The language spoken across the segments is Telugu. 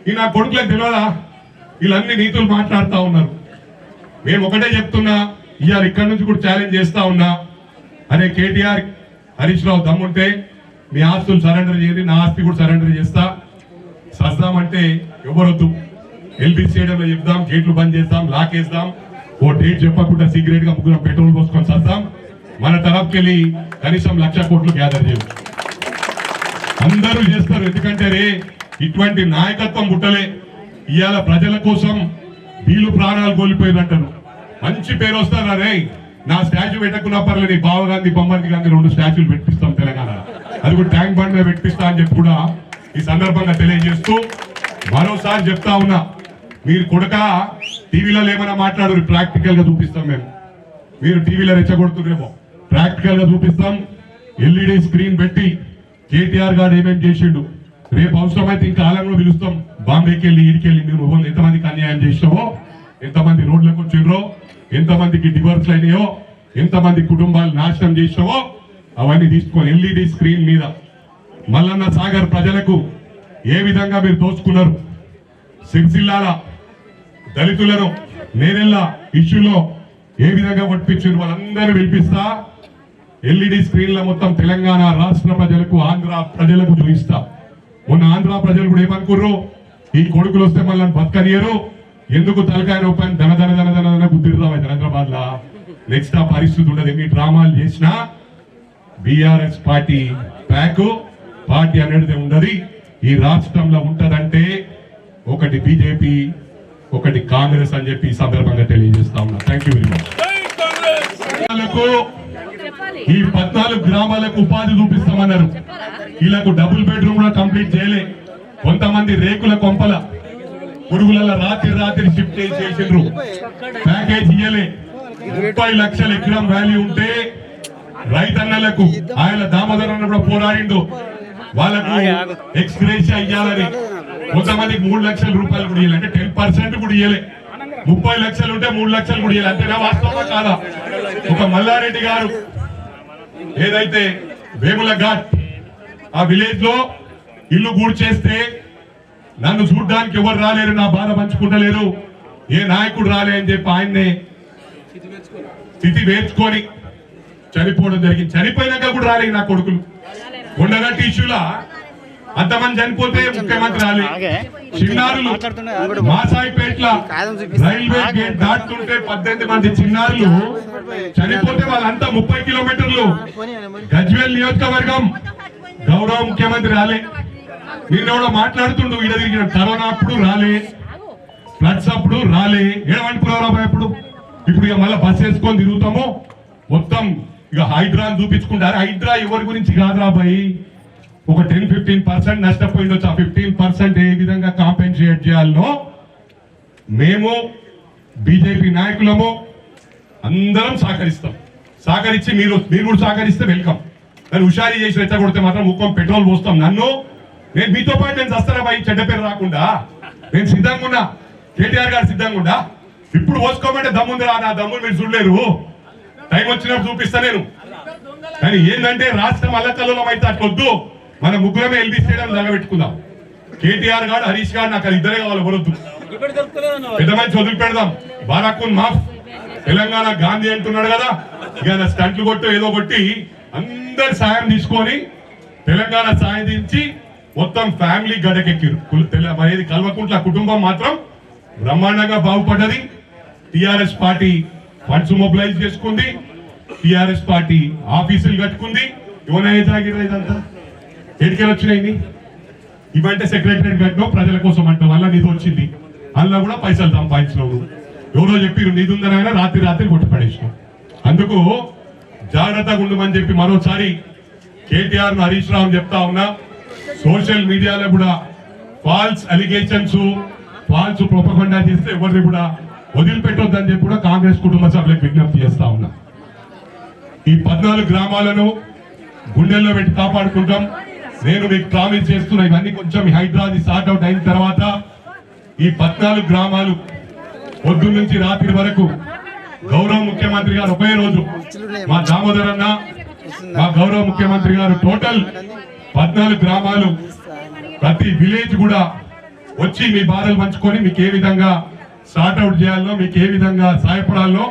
ఈ నా కొడుకులకు తెలియదా? వీళ్ళన్ని నీతులు మాట్లాడుతూ ఉన్నారు. మేము ఒకటే చెప్తున్నా, ఇవాళ ఇక్కడి నుంచి కూడా ఛాలెంజ్ చేస్తా ఉన్నా, అరే కేటీఆర్ హరీష్ రావు దమ్ముంటే మీ ఆస్తులు సరెండర్ చేయండి, నా ఆస్తి కూడా సరెండర్ చేస్తా. సస్తామంటే ఎవరొద్దు, ఎల్బీ స్టేడియంలో చెప్దాం, గేట్లు బంద్ చేస్తాం, లాకేస్తాం, ఓ డేట్ చెప్పకుండా సీక్రెట్ గా ముగ్గురం పెట్రోల్ పోసుకొని సస్తాం. మన తరఫుకెళ్ళి కనీసం 1,00,000 కోట్లు గ్యాదర్ చేయవు. అందరూ చేస్తారు, ఎందుకంటే రే ఇటువంటి నాయకత్వం పుట్టలే. ఇవాళ ప్రజల కోసం వీళ్ళు ప్రాణాలు కోల్పోయినట్టారు. మంచి పేరు వస్తారా రే, నా స్టాచ్యూ పెట్టకున్నా పర్లేదు, బావ గాంధీ బొమ్మర్ది గాంధీ 2 స్టాచ్యూలు పెట్టిస్తాం తెలంగాణ, అది కూడా ట్యాంక్ బండ్ మీద పెట్టిస్తా అని చెప్పి కూడా ఈ సందర్భంగా తెలియజేస్తూ మరోసారి చెప్తా ఉన్నా, మీరు కొడుక టీవీలో ఏమైనా మాట్లాడు, ప్రాక్టికల్ గా చూపిస్తాం. మీరు టీవీలో రెచ్చగొడుతున్నేమో, ప్రాక్టికల్ గా చూపిస్తాం. ఎల్ఈడి స్క్రీన్ పెట్టి కేటీఆర్ గారు ఏమేమి చేసిండు, రేపు అవసరమైతే ఇంకా కాలంలో పిలుస్తాం. బాంబేకి వెళ్ళి ఈడికెళ్ళి మీరు ఎంతమందికి అన్యాయం చేసినావో, ఎంతమంది రోడ్లకు వచ్చిండ్రో, ఎంతమందికి డివోర్స్లు అయినాయో, ఎంతమంది కుటుంబాలు నాశనం చేసినావో అవన్నీ తీసుకొని ఎల్ఈడి స్క్రీన్ మీద మల్లన్న సాగర్ ప్రజలకు ఏ విధంగా మీరు దోచుకున్నారు, సిరిసిల్లాల దళితులను నేరెళ్ళ ఇష్యూలో ఏ విధంగా ఒప్పించారు, వాళ్ళందరూ వినిపిస్తా. ఎల్ఈడి స్క్రీన్ల మొత్తం తెలంగాణ రాష్ట్ర ప్రజలకు, ఆంధ్ర ప్రజలకు చూపిస్తా. మొన్న ఆంధ్ర ప్రజలు కూడా ఏమనుకుర్రు, ఈ కొడుకులు వస్తే మళ్ళీ బతకనియరు, ఎందుకు తలకాయ నొప్పని ధన ధన ధన ధన ధన గుద్దిరుతాం హైదరాబాద్ లా. నెక్స్ట్ ఆ పరిస్థితి ఉండదు. ఎన్ని డ్రామాలు చేసినా బీఆర్ఎస్ పార్టీ పార్టీ అనేది ఉండదు. ఈ రాష్ట్రంలో ఉంటదంటే ఒకటి బీజేపీ, ఒకటి కాంగ్రెస్ అని చెప్పి ఈ సందర్భంగా తెలియజేస్తా ఉన్నా. Thank you very much. ఈ 14 గ్రామాలకు ఉపాధి చూపిస్తామన్నారు. వీళ్ళకు డబుల్ బెడ్రూమ్ కూడా కంప్లీట్ చేయలే. కొంతమంది రేకుల కొంపల పురుగుల రాత్రి షిఫ్ట్ చేసిండ్రు. ప్యాకేజ్ ఇయ్యలే. 30 లక్షల ఎకరం వాల్యూ ఉంటే రైతన్నలకు ఆయన దామోదరం కూడా పోరాడిండు, వాళ్ళకు ఎక్స్గ్రేషియా ఇయ్యాలని. కొంతమందికి 3 లక్షల రూపాయలు కూడా ఇయ్యాలి, అంటే 10% కూడా ఇయ్యలే. 30 లక్షలు ఉంటే 3 లక్షలు కూడా ఇయ్యాలి. అంతేనా? వాస్తవమా కాదా? ఒక మల్లారెడ్డి గారు ఏదైతే వేముల ఘాట్ ఆ విలేజ్ లో ఇల్లు గూడ్చేస్తే నన్ను చూడ్డానికి ఎవరు రాలేరు, నా బాధ పంచుకుంటలేరు, ఏ నాయకుడు రాలే అని చెప్పి ఆయన్నే స్థితి వేర్చుకొని చనిపోవడం జరిగింది. చనిపోయినాక కూడా రాలేదు నా కొడుకులు. కొండగట్టి ఇష్యూలా అంతమంది చనిపోతే ముఖ్యమంత్రి రాలే. చిన్నారులు మాసాయిపేట్ల రైల్వే గేట్ దాటుతుంటే 18 మంది చిన్నారులు చనిపోతే వాళ్ళంతా 30 కిలోమీటర్లు గజ్వేల్ నియోజకవర్గం గౌరవ ముఖ్యమంత్రి రాలే. నేను కూడా మాట్లాడుతుండు, ఈడ తిరిగిన కరోనా అప్పుడు రాలే, ఫ్లడ్స్ అప్పుడు రాలే, ఏడవనుకున్నారా అప్పుడు. ఇప్పుడు ఇక మళ్ళీ బస్ వేసుకొని తిరుగుతాము మొత్తం. ఇక హైడ్రా చూపించుకుంటారు. హైడ్రా ఎవరి గురించి కాదురా బాయ్, ఒక 10-15% నష్టపోయిండొచ్చు. ఆ 15% ఏ విధంగా కాంపెన్సేట్ చేయాలనో మేము బీజేపీ నాయకులము అందరం సహకరిస్తాం. సహకరించి మీరు కూడా సహకరిస్తే వెల్కమ్. నన్ను హుషారీ చేసి రెచ్చగొడితే మాత్రం ముఖం పెట్రోల్ పోస్తాం. నేను మీతో పాటు నేను వస్తారా బాయ్, చెడ్డ పేరు రాకుండా నేను సిద్ధంగా ఉన్నా. కేటీఆర్ గారు సిద్ధంగా ఉన్నా. ఇప్పుడు పోసుకోమంటే దమ్ముందిరా, నా దమ్ములు మీరు చూడలేరు, టైం వచ్చినప్పుడు చూపిస్తా నేను. కానీ ఏంటంటే రాష్ట్రం అల్లకల్లోలం అయితే అట్లొద్దు. మన ముగ్గురమే ఎల్బీ స్టేడియం నిలబెట్టుకుందాం. కేటీఆర్ గారు, హరీష్ గారు, నాకు ఇద్దరే కావాలి, వరొద్దు. పెద్ద మంచి వదిలిపెడదాం. బారాకున్ మాఫ్, తెలంగాణ గాంధీ అంటున్నాడు కదా, ఇక స్టంట్లు కొట్టు ఏదో కొట్టి అందరి సాయం తీసుకొని తెలంగాణ సాధించి మొత్తం ఫ్యామిలీ గడకెక్కిరు. మరి కల్వకుంట్ల కుటుంబం మాత్రం బ్రహ్మాండంగా బాగుపడ్డది. టిఆర్ఎస్ పార్టీ ఫండ్స్ మొబిలైజ్ చేసుకుంది, టిఆర్ఎస్ పార్టీ ఆఫీసులు కట్టుకుంది. యువనయ జాగిరా ఇదంతా ఎడికెళ్ళి వచ్చినాయి. ఇవంటే సెక్రటరేట్ కట్టినావు ప్రజల కోసం అంట, వల్ల నిధి వచ్చింది, అందులో కూడా పైసలు సంపాదించినావు. ఎవరో చెప్పిరు నిధి ఉందనైనా రాత్రి కొట్టి పడేసినావు. అందుకు జాగ్రత్తగా ఉండమని చెప్పి మరోసారి కేటీఆర్ ను హరీష్ రావు చెప్తా ఉన్నా. సోషల్ మీడియాలో కూడా ఫాల్స్ అలిగేషన్స్, ఫాల్స్ ప్రొపగండా చేస్తే ఎవరిని కూడా వదిలిపెట్టొద్దని చెప్పి కూడా కాంగ్రెస్ కుటుంబ సభ్యులకు విజ్ఞప్తి చేస్తా ఉన్నా. ఈ 14 గ్రామాలను గుండెల్లో పెట్టి కాపాడుకుంటాం. నేను మీకు ప్రామిస్ చేస్తున్నా, ఇవన్నీ కొంచెం హైదరాబాద్ సార్ట్ అవుట్ అయిన తర్వాత ఈ 14 గ్రామాలు పొద్దు నుంచి రాత్రి వరకు గౌరవ ముఖ్యమంత్రి గారు ఒకే రోజు మా దామోదర్ అన్న, మా గౌరవ ముఖ్యమంత్రి గారు టోటల్ 14 గ్రామాలు ప్రతి విలేజ్ కూడా వచ్చి మీ బాధలు పంచుకొని మీకు ఏ విధంగా సార్ట్అవుట్ చేయాలో, మీకు ఏ విధంగా సహాయపడాలో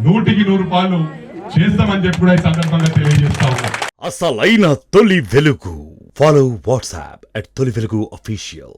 100కి 100 పాలు చేస్తామని చెప్పి కూడా ఈ సందర్భంగా తెలియజేస్తా ఉన్నాం. అసలైన తొలి వెలుగు. ఫాలో వాట్సాప్ @తొలి వెలుగు official.